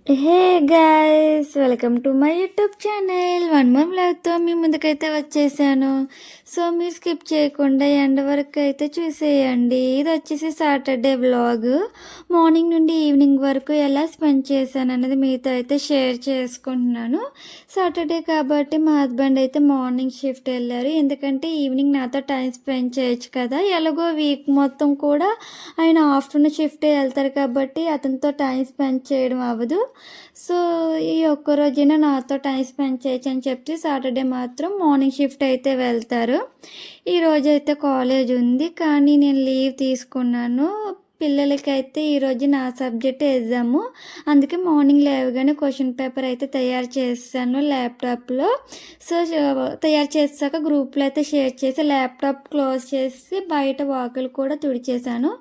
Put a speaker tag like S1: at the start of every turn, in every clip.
S1: Hey guys, welcome to my YouTube channel. One more వ్లాగ్తో మీ ముందుకైతే వచ్చేసాను. సో మీరు స్కిప్ చేయకుండా ఎండ్ వరకు అయితే చూసేయండి. ఇది వచ్చేసి సాటర్డే వ్లాగ్. మార్నింగ్ నుండి ఈవినింగ్ వరకు ఎలా స్పెండ్ చేశాను అనేది మీతో అయితే షేర్ చేసుకుంటున్నాను. సాటర్డే కాబట్టి మా హస్బెండ్ అయితే మార్నింగ్ షిఫ్ట్ వెళ్ళారు. ఎందుకంటే ఈవినింగ్ నాతో టైం స్పెండ్ చేయొచ్చు కదా. ఎలాగో వీక్ మొత్తం కూడా ఆయన ఆఫ్టర్నూన్ షిఫ్ట్ వెళ్తారు కాబట్టి అతనితో టైం స్పెండ్ చేయడం అవ్వదు. సో ఈ ఒక్కరోజైనా నాతో టైం స్పెండ్ చేయొచ్చు అని చెప్తే సాటర్డే మాత్రం మార్నింగ్ షిఫ్ట్ అయితే వెళ్తారు. ఈరోజు అయితే కాలేజ్ ఉంది కానీ నేను లీవ్ తీసుకున్నాను. పిల్లలకైతే ఈరోజు నా సబ్జెక్ట్ ఎగ్జాము. అందుకే మార్నింగ్ లేవగానే క్వశ్చన్ పేపర్ అయితే తయారు చేశాను ల్యాప్టాప్లో. సో తయారు చేసాక గ్రూప్లో అయితే షేర్ చేసి ల్యాప్టాప్ క్లోజ్ చేసి బయట వాకిలు కూడా తుడిచేశాను.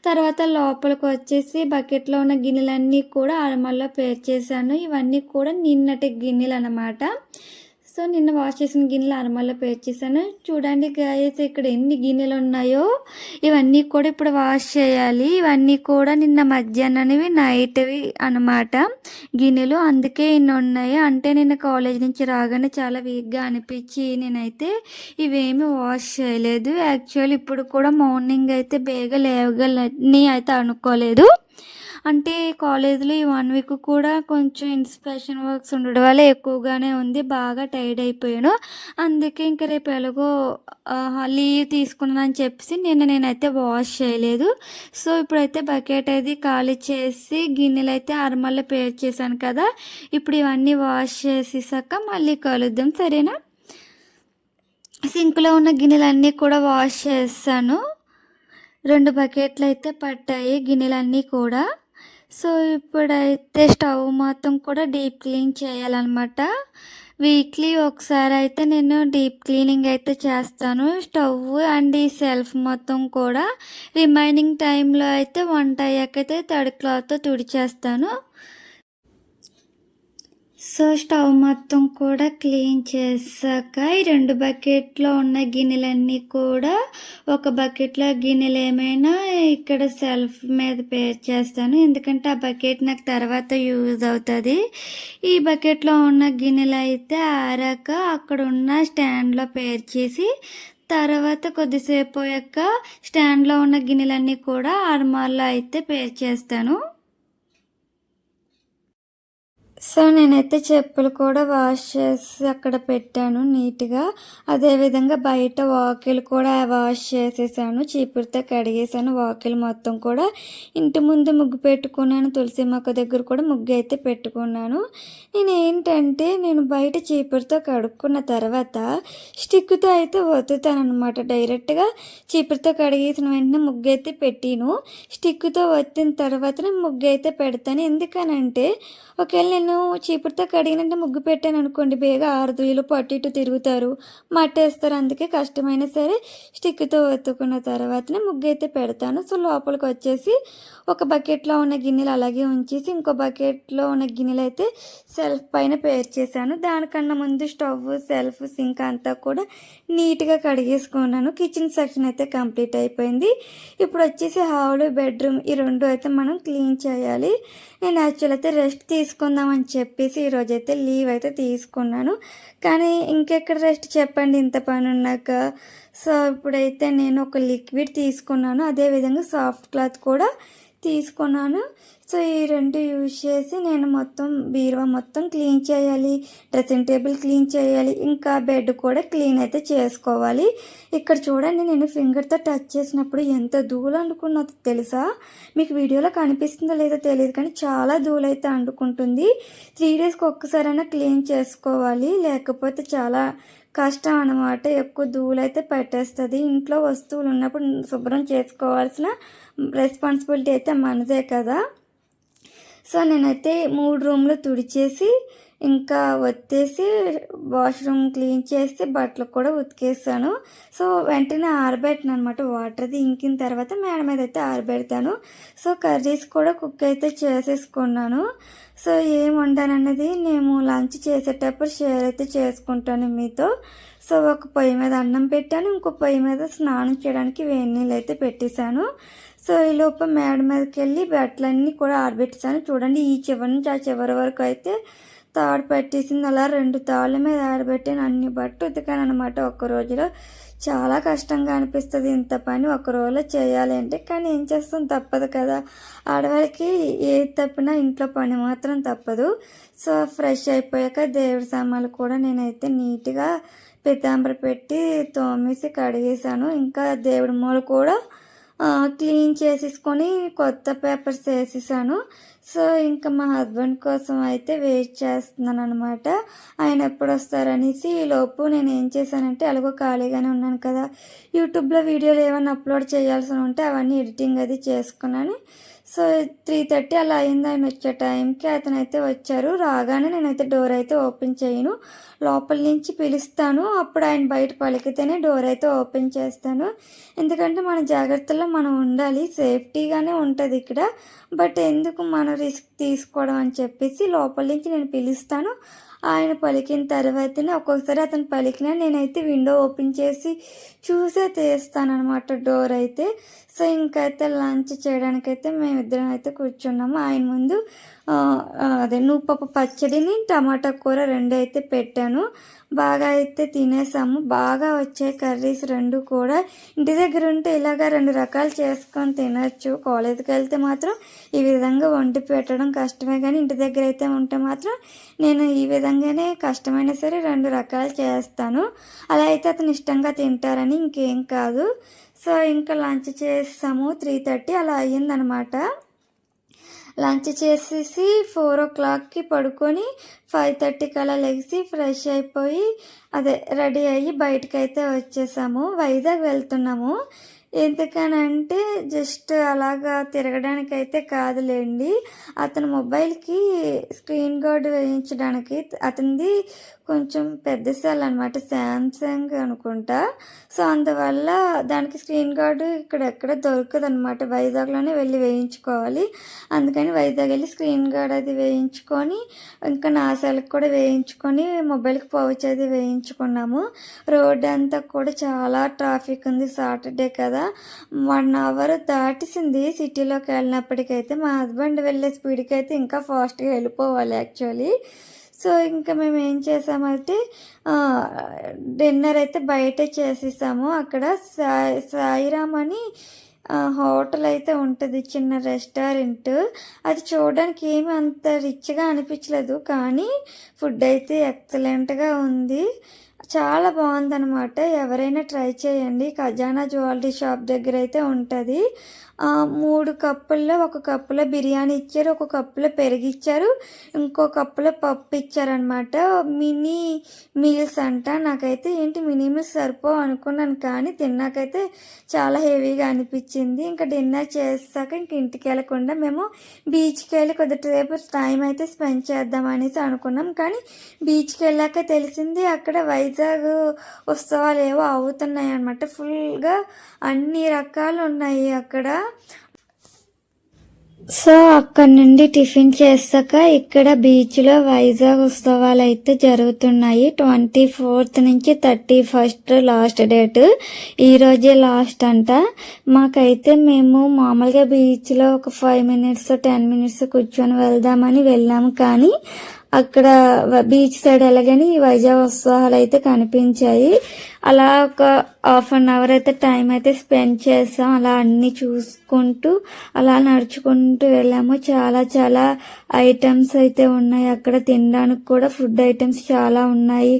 S1: తర్వాత లోపలికి వచ్చేసి బకెట్లో ఉన్న గిన్నెలన్నీ కూడా అలమల్లో పేర్చేసాను. ఇవన్నీ కూడా నిన్నటి గిన్నెలు అన్నమాట. సో నిన్న వాష్ చేసిన గిన్నెలు అరమల్లో పేర్చేసాను. చూడండి గాయస్, ఇక్కడ ఎన్ని గిన్నెలు ఉన్నాయో. ఇవన్నీ కూడా ఇప్పుడు వాష్ చేయాలి. ఇవన్నీ కూడా నిన్న మధ్యాహ్నవి నైట్వి అన్నమాట గిన్నెలు. అందుకే ఇన్ని ఉన్నాయి. అంటే నిన్న కాలేజ్ నుంచి రాగానే చాలా వీక్గా అనిపించి నేనైతే ఇవేమి వాష్ చేయలేదు. యాక్చువల్లీ ఇప్పుడు కూడా మార్నింగ్ అయితే బేగా లేవగలని అయితే అనుకోలేదు. అంటే కాలేజీలో ఈ 1 వీక్ కూడా కొంచెం ఇన్స్పెక్షన్ వర్క్స్ ఉండడం వల్ల ఎక్కువగానే ఉంది. బాగా టైర్డ్ అయిపోయాను. అందుకే ఇంక రేపు ఎలాగో లీవ్ తీసుకున్నానని చెప్పేసి నేనైతే వాష్ చేయలేదు. సో ఇప్పుడైతే బకెట్ అది ఖాళీ చేసి గిన్నెలు అయితే అరమల్లో పేర్చేసాను కదా. ఇప్పుడు ఇవన్నీ వాష్ చేసేసాక మళ్ళీ కలుద్దాం, సరేనా? సింక్లో ఉన్న గిన్నెలన్నీ కూడా వాష్ చేస్తాను. 2 బకెట్లు అయితే పట్టాయి గిన్నెలన్నీ కూడా. సో ఇప్పుడైతే స్టవ్ మొత్తం కూడా డీప్ క్లీన్ చేయాలన్నమాట. వీక్లీ ఒకసారి అయితే నేను డీప్ క్లీనింగ్ అయితే చేస్తాను స్టవ్ అండ్ ఈ సెల్ఫ్ మొత్తం కూడా. రిమైనింగ్ టైంలో అయితే వంట అయ్యాకైతే తడి క్లాత్తో తుడిచేస్తాను. సో స్టవ్ మొత్తం కూడా క్లీన్ చేసాక ఈ 2 బకెట్లో ఉన్న గిన్నెలన్నీ కూడా ఒక బకెట్లో గిన్నెలు ఏమైనా ఇక్కడ సెల్ఫ్ మీద పేర్చేస్తాను. ఎందుకంటే ఆ బకెట్ నాకు తర్వాత యూజ్ అవుతుంది. ఈ బకెట్లో ఉన్న గిన్నెలు అయితే ఆరాక అక్కడ ఉన్న స్టాండ్లో పేర్చేసి తర్వాత కొద్దిసేపు పోయాక స్టాండ్లో ఉన్న గిన్నెలన్నీ కూడా అర్మాల్లో అయితే పేర్చేస్తాను. సో నేనైతే చెప్పులు కూడా వాష్ చేసి అక్కడ పెట్టాను నీట్గా. అదేవిధంగా బయట వాకిలు కూడా వాష్ చేసేసాను, చీపురుతో కడిగేసాను వాకిలు మొత్తం కూడా. ఇంటి ముందు ముగ్గు పెట్టుకున్నాను, తులసి మొక్క దగ్గర కూడా ముగ్గు అయితే పెట్టుకున్నాను. నేను బయట చీపురుతో కడుక్కున్న తర్వాత స్టిక్తో అయితే ఒత్తుతాను అనమాట. డైరెక్ట్గా చీపురుతో కడిగేసిన వెంటనే ముగ్గు అయితే పెట్టిను. స్టిక్తో ఒత్తిన తర్వాత ముగ్గు అయితే పెడతాను. ఎందుకనంటే ఒకవేళ నేను చీపురుతో కడిగినంటే ముగ్గు పెట్టాను అనుకోండి, బేగా ఆరుదులు పట్టు ఇటు తిరుగుతారు, మట్టేస్తారు. అందుకే కష్టమైనా సరే స్టిక్తో ఒత్తుకున్న తర్వాతనే ముగ్గు అయితే పెడతాను. సో లోపలికి వచ్చేసి ఒక బకెట్లో ఉన్న గిన్నెలు అలాగే ఉంచేసి ఇంకో బకెట్లో ఉన్న గిన్నెలు అయితే సెల్ఫ్ పైన పేర్చేసాను. దానికన్నా ముందు స్టవ్, సెల్ఫ్, సింక్ అంతా కూడా నీట్గా కడిగేసుకున్నాను. కిచెన్ సెక్షన్ అయితే కంప్లీట్ అయిపోయింది. ఇప్పుడు వచ్చేసి హాల్, బెడ్రూమ్ ఈ 2 అయితే మనం క్లీన్ చేయాలి. నేను యాక్చువల్ అయితే రెస్ట్ తీసుకుందామని చెప్పేసి ఈరోజైతే లీవ్ అయితే తీసుకున్నాను. కానీ ఇంకెక్కడ రెస్ట్ చెప్పండి ఇంత పని ఉన్నాక. సో ఇప్పుడైతే నేను ఒక లిక్విడ్ తీసుకున్నాను, అదేవిధంగా సాఫ్ట్ క్లాత్ కూడా తీసుకున్నాను. సో ఈ 2 యూజ్ చేసి నేను మొత్తం బీరువా మొత్తం క్లీన్ చేయాలి, డ్రెస్సింగ్ టేబుల్ క్లీన్ చేయాలి, ఇంకా బెడ్ కూడా క్లీన్ అయితే చేసుకోవాలి. ఇక్కడ చూడండి, నేను ఫింగర్తో టచ్ చేసినప్పుడు ఎంత ధూళి అంటుకున్నదో తెలుసా? మీకు వీడియోలో కనిపిస్తుందో లేదో తెలియదు కానీ చాలా ధూళి అయితే అంటుకుంటుంది. 3 డేస్కి ఒక్కసారైనా క్లీన్ చేసుకోవాలి, లేకపోతే చాలా కష్టం అన్నమాట. ఎక్కువ ధూళి అయితే పెట్టేస్తుంది. ఇంట్లో వస్తువులు ఉన్నప్పుడు శుభ్రం చేసుకోవాల్సిన రెస్పాన్సిబిలిటీ అయితే మనదే కదా. సో నేనైతే 3 రూమ్లు తుడిచేసి ఇంకా ఒత్తేసి వాష్రూమ్ క్లీన్ చేసి బట్టలు కూడా ఉతికేసాను. సో వెంటనే ఆరబెట్టిన అనమాట. వాటర్ది ఇంకిన తర్వాత మేడ మీద అయితే ఆరబెడతాను. సో కర్రీస్ కూడా కుక్ అయితే చేసేసుకున్నాను. సో ఏం వండానన్నది నేను లంచ్ చేసేటప్పుడు షేర్ అయితే చేసుకుంటాను మీతో. సో ఒక పొయ్యి మీద అన్నం పెట్టాను, ఇంకో పొయ్యి మీద స్నానం చేయడానికి వేడి నీళ్ళు అయితే పెట్టేశాను. సో ఈలోపు మేడ మీదకి వెళ్ళి బట్టలన్నీ కూడా ఆరబెట్టేసాను. చూడండి ఈ చివరి నుంచి ఆ చివరి వరకు అయితే తాడు పట్టేసింది. అలా 2 తాళ్ళ మీద ఆరబెట్టాను. అన్ని బట్టలు ఉతికాను అనమాట ఒక్క రోజులో. చాలా కష్టంగా అనిపిస్తుంది ఇంత పని ఒక రోజులో చేయాలి అంటే, కానీ ఏం చేస్తాం, తప్పదు కదా. ఆడవాళ్ళకి ఏది తప్పినా ఇంట్లో పని మాత్రం తప్పదు. సో ఫ్రెష్ అయిపోయాక దేవుడి సామాన్లు కూడా నేనైతే నీట్గా పీతాంబర పెట్టి తోమేసి కడిగేసాను. ఇంకా దేవుడి మూల కూడా క్లీన్ చేసేసుకొని కొత్త పేపర్స్ వేసేసాను. సో ఇంకా మా హస్బెండ్ కోసం అయితే వెయిట్ చేస్తున్నాను అనమాట. ఆయన ఎప్పుడు వస్తారనేసి. ఈలోపు నేను ఏం చేశానంటే, అలాగో ఖాళీగానే ఉన్నాను కదా, యూట్యూబ్లో వీడియోలు ఏమైనా అప్లోడ్ చేయాల్సి ఉంటే అవన్నీ ఎడిటింగ్ అది చేసుకున్నాను. సో 3:30 అలా అయింది ఆయన వచ్చే టైంకి. అతనైతే వచ్చారు. రాగానే నేనైతే డోర్ అయితే ఓపెన్ చేయను, లోపల నుంచి పిలుస్తాను. అప్పుడు ఆయన బయట పలికితేనే డోర్ అయితే ఓపెన్ చేస్తాను. ఎందుకంటే మన జాగ్రత్తలో మనం ఉండాలి, సేఫ్టీగానే ఉంటుంది ఇక్కడ. బట్ ఎందుకు మనం రిస్క్ తీసుకోవడం అని చెప్పేసి లోపల నుంచి నేను పిలుస్తాను. ఆయన పలికిన తర్వాతనే, ఒక్కొక్కసారి అతను పలికినా నేనైతే విండో ఓపెన్ చేసి చూసే తీస్తానమాట డోర్ అయితే. సో ఇంకైతే లంచ్ చేయడానికైతే మేమిద్దరం అయితే కూర్చున్నాము. ఆయన ముందు అదే నువ్వుపప్పు పచ్చడిని టమాటా కూర 2 అయితే పెట్టాను. బాగా అయితే తినేసాము. బాగా వచ్చాయి కర్రీస్ 2 కూడా. ఇంటి దగ్గర ఉంటే ఇలాగ 2 రకాలు చేసుకొని తినచ్చు. కాలేజీకి వెళ్తే మాత్రం ఈ విధంగా వండి పెట్టడం కష్టమే, కానీ ఇంటి దగ్గర అయితే ఉంటే మాత్రం నేను ఈ విధంగానే కష్టమైనా సరే 2 రకాలు చేస్తాను. అలా అయితే అతను ఇష్టంగా తింటారని, ఇంకేం కాదు. సో ఇంకా లంచ్ చేసాము. 3:30 అలా అయ్యిందనమాట. లంచ్ చేసేసి 4 o'clockకి పడుకొని 5:30కి అలా లెగిసి ఫ్రెష్ అయిపోయి రెడీ అయ్యి బయటకైతే వచ్చేసాము. వైజాగ్ వెళ్తున్నాము. ఎందుకనంటే జస్ట్ అలాగా తిరగడానికైతే కాదులేండి, అతని మొబైల్కి స్క్రీన్ గార్డ్ వేయించడానికి. అతనిది కొంచెం పెద్ద సెల్ అనమాట, శాంసంగ్ అనుకుంటా. సో అందువల్ల దానికి స్క్రీన్ గార్డు ఇక్కడెక్కడ దొరకదు అనమాట, వైజాగ్లోనే వెళ్ళి వేయించుకోవాలి. అందుకని వైజాగ్ వెళ్ళి స్క్రీన్ గార్డ్ అది వేయించుకొని, ఇంకా నా సెల్కి కూడా వేయించుకొని మొబైల్కి పౌచ్ అది వేయించుకున్నాము. రోడ్ అంతా కూడా చాలా ట్రాఫిక్ ఉంది, సాటర్డే కదా. 1 hour దాటిసింది సిటీలోకి వెళ్ళినప్పటికైతే. మా హస్బెండ్ వెళ్ళే స్పీడ్కి అయితే ఇంకా ఫాస్ట్గా వెళ్ళిపోవాలి యాక్చువల్లీ. సో ఇంకా మేము ఏం చేసామంటే డిన్నర్ అయితే బయటే చేసేసాము. అక్కడ సాయిరామ్ అని హోటల్ అయితే ఉంటుంది, చిన్న రెస్టారెంట్. అది చూడడానికి ఏమి అంత రిచ్గా అనిపించలేదు, కానీ ఫుడ్ అయితే ఎక్సలెంట్గా ఉంది, చాలా బాగుందనమాట. ఎవరైనా ట్రై చేయండి. ఖజానా జ్యువెలరీ షాప్ దగ్గర అయితే ఉంటుంది. 3 కప్పుల్లో 1 కప్పులో బిర్యానీ ఇచ్చారు, 1 కప్పులో పెరుగు ఇచ్చారు, ఇంకో కప్పులో పప్పు ఇచ్చారనమాట. మినీ మీల్స్ అంట. నాకైతే ఏంటి మినీ మీల్స్ సరిపోవు అనుకున్నాను, కానీ తిన్నాకైతే చాలా హెవీగా అనిపించింది. ఇంకా డిన్నర్ చేసాక ఇంక ఇంటికి వెళ్ళకుండా మేము బీచ్కి వెళ్ళి కొద్దిసేపు టైం అయితే స్పెండ్ చేద్దాం అనేసి అనుకున్నాం. కానీ బీచ్కి వెళ్ళాక తెలిసింది అక్కడ వైజాగ్ ఉత్సవాలు ఏవో అవుతున్నాయి అన్నమాట. ఫుల్గా అన్ని రకాలు ఉన్నాయి అక్కడ. సో అక్కడ నుండి టిఫిన్ చేసాక ఇక్కడ బీచ్లో వైజాగ్ ఉత్సవాలు అయితే జరుగుతున్నాయి. 24th నుంచి 31st లాస్ట్ డేట్. ఈరోజే లాస్ట్ అంట. మాకైతే మేము మామూలుగా బీచ్లో ఒక 5 minutes 10 minutes కూర్చొని వెళ్దామని వెళ్ళాము, కానీ అక్కడ బీచ్ సైడ్ వెళ్ళగానే వైజాగ్ ఉత్సవాలు అయితే కనిపించాయి. అలా ఒక 1/2 hour అయితే టైం అయితే స్పెండ్ చేసాం. అలా అన్నీ చూసుకుంటూ అలా నడుచుకుంటూ వెళ్ళాము. చాలా చాలా ఐటమ్స్ అయితే ఉన్నాయి అక్కడ. తినడానికి కూడా ఫుడ్ ఐటమ్స్ చాలా ఉన్నాయి.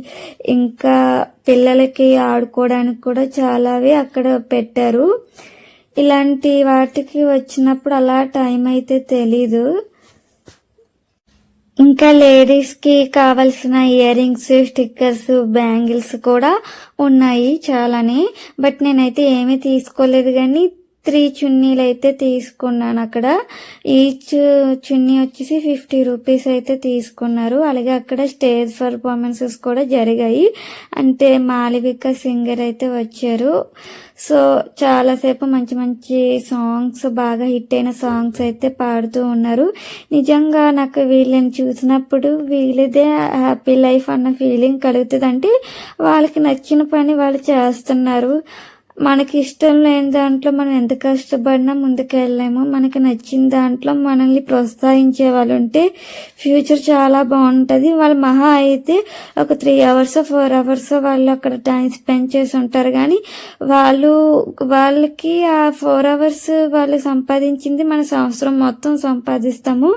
S1: ఇంకా పిల్లలకి ఆడుకోవడానికి కూడా చాలావి అక్కడ పెట్టారు. ఇలాంటి వాటికి వచ్చినప్పుడు అలా టైం అయితే తెలీదు. ఇంకా లేడీస్కి కావాల్సిన ఇయర్ రింగ్స్, స్టిక్కర్స్, బ్యాంగిల్స్ కూడా ఉన్నాయి చాలానే. బట్ నేనైతే ఏమీ తీసుకోలేదు, కానీ 3 చున్నీలు అయితే తీసుకున్నాను అక్కడ. ఈచ్ చున్నీ వచ్చేసి 50 rupees అయితే తీసుకున్నారు. అలాగే అక్కడ స్టేజ్ పర్ఫార్మెన్సెస్ కూడా జరిగాయి. అంటే మాళవిక సింగర్ అయితే వచ్చారు. సో చాలాసేపు మంచి మంచి సాంగ్స్, బాగా హిట్ అయిన సాంగ్స్ అయితే పాడుతూ ఉన్నారు. నిజంగా నాకు వీళ్ళని చూసినప్పుడు వీళ్ళదే హ్యాపీ లైఫ్ అన్న ఫీలింగ్ కలుగుతుంది. అంటే వాళ్ళకి నచ్చిన పని వాళ్ళు చేస్తున్నారు. మనకి ఇష్టం లేని దాంట్లో మనం ఎంత కష్టపడినా ముందుకెళ్ళలేము. మనకి నచ్చిన దాంట్లో మనల్ని ప్రోత్సహించే వాళ్ళు ఉంటే ఫ్యూచర్ చాలా బాగుంటుంది. వాళ్ళు మహా అయితే ఒక 3 అవర్స్ 4 అవర్స్ వాళ్ళు అక్కడ టైం స్పెండ్ చేసి ఉంటారు, కానీ వాళ్ళకి ఆ 4 అవర్స్ వాళ్ళు సంపాదించింది మన సంవత్సరం మొత్తం సంపాదిస్తాము.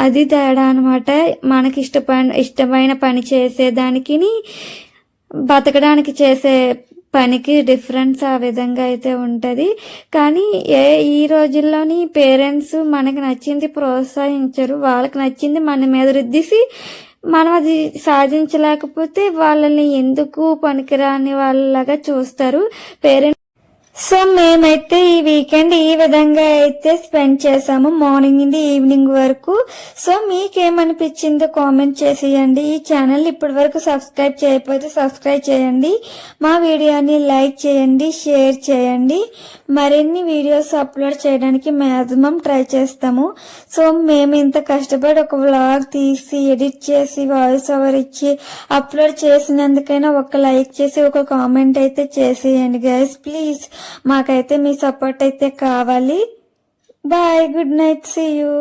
S1: అది తేడా అనమాట. మనకి ఇష్టమైన పని చేసేదానికి బతకడానికి చేసే పనికి డిఫరెన్స్ ఆ విధంగా అయితే ఉంటుంది. కానీ ఈ రోజుల్లోని పేరెంట్స్ మనకి నచ్చింది ప్రోత్సహించరు. వాళ్ళకి నచ్చింది మన మీద రుద్దేసి మనం అది సాధించలేకపోతే వాళ్ళని ఎందుకు పనికిరాని వాళ్ళలాగా చూస్తారు పేరెంట్స్. సో మేమైతే ఈ వీకెండ్ ఈ విధంగా అయితే స్పెండ్ చేసాము, మార్నింగ్ నుండి ఈవినింగ్ వరకు. సో మీకేమనిపించిందో కామెంట్ చేసేయండి. ఈ ఛానల్ ఇప్పటి వరకు సబ్స్క్రైబ్ చేయకపోతే సబ్స్క్రైబ్ చేయండి. మా వీడియోని లైక్ చేయండి, షేర్ చేయండి. మరిన్ని వీడియోస్ అప్లోడ్ చేయడానికి మ్యాక్సిమం ట్రై చేస్తాము. సో మేము ఇంత కష్టపడి ఒక వ్లాగ్ తీసి ఎడిట్ చేసి వాయిస్ ఓవర్ ఇచ్చి అప్లోడ్ చేసినందుకైనా ఒక లైక్ చేసి ఒక కామెంట్ అయితే చేసేయండి గైస్ ప్లీజ్. మాకైతే మీ సపోర్ట్ అయితే కావాలి. Bye, good night, see you.